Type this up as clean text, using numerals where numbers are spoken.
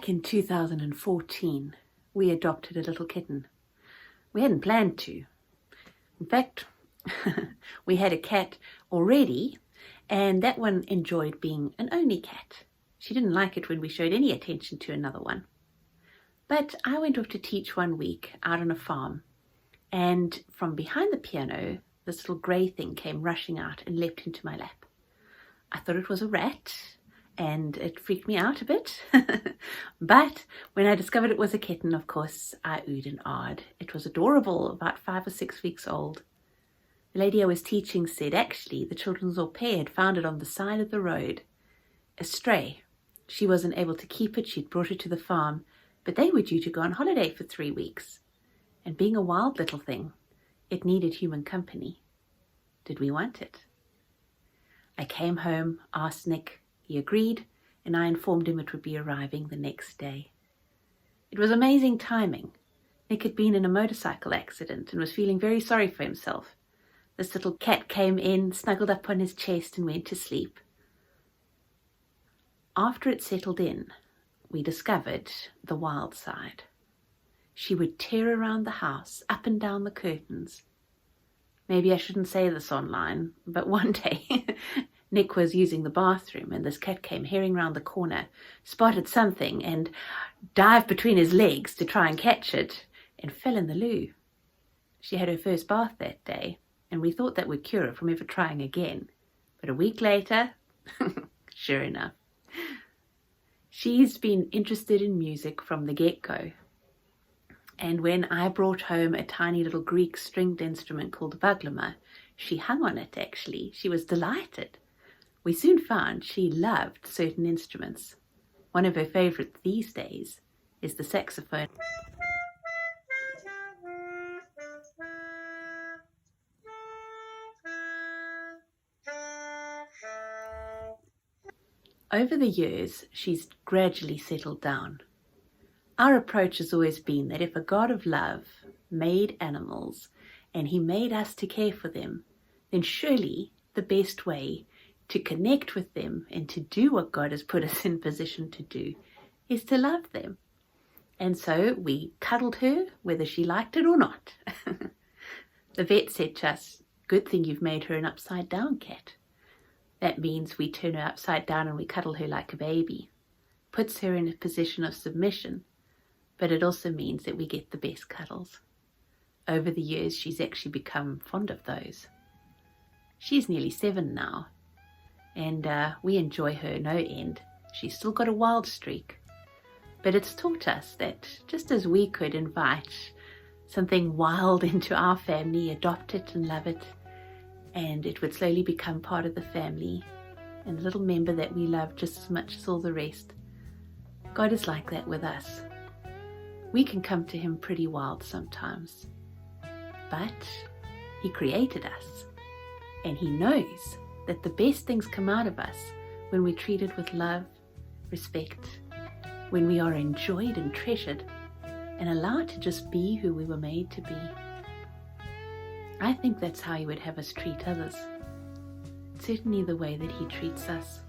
Back in 2014, we adopted a little kitten. We hadn't planned to. In fact, we had a cat already, and that one enjoyed being an only cat. She didn't like it when we showed any attention to another one. But I went off to teach one week out on a farm, and from behind the piano, this little grey thing came rushing out and leapt into my lap. I thought it was a rat, and it freaked me out a bit. But when I discovered it was a kitten, of course, I oohed and ahed. It was adorable, about 5 or 6 weeks old. The lady I was teaching said actually the children's au pair had found it on the side of the road. A stray. She wasn't able to keep it. She'd brought it to the farm, but they were due to go on holiday for 3 weeks. And being a wild little thing, it needed human company. Did we want it? I came home, asked Nick. He agreed, and I informed him it would be arriving the next day. It was amazing timing. Nick had been in a motorcycle accident and was feeling very sorry for himself. This little cat came in, snuggled up on his chest, and went to sleep. After it settled in, we discovered the wild side. She would tear around the house, up and down the curtains. Maybe I shouldn't say this online, but one day Nick was using the bathroom and this cat came herring round the corner, spotted something and dived between his legs to try and catch it and fell in the loo. She had her first bath that day and we thought that would cure her from ever trying again. But a week later, sure enough. She's been interested in music from the get-go. And when I brought home a tiny little Greek stringed instrument called the baglama, she hung on it actually. She was delighted. We soon found she loved certain instruments. One of her favourites these days is the saxophone. Over the years, she's gradually settled down. Our approach has always been that if a God of love made animals and he made us to care for them, then surely the best way to connect with them and to do what God has put us in position to do is to love them. And so we cuddled her, whether she liked it or not. The vet said to us, "Good thing you've made her an upside down cat." That means we turn her upside down and we cuddle her like a baby. Puts her in a position of submission, but it also means that we get the best cuddles. Over the years, she's actually become fond of those. She's nearly 7 now, and we enjoy her no end. She's still got a wild streak, but it's taught us that just as we could invite something wild into our family, adopt it and love it, and it would slowly become part of the family and a little member that we love just as much as all the rest. God is like that with us. We can come to him pretty wild sometimes, but he created us and he knows that the best things come out of us when we're treated with love, respect, when we are enjoyed and treasured and allowed to just be who we were made to be. I think that's how he would have us treat others. Certainly the way that he treats us.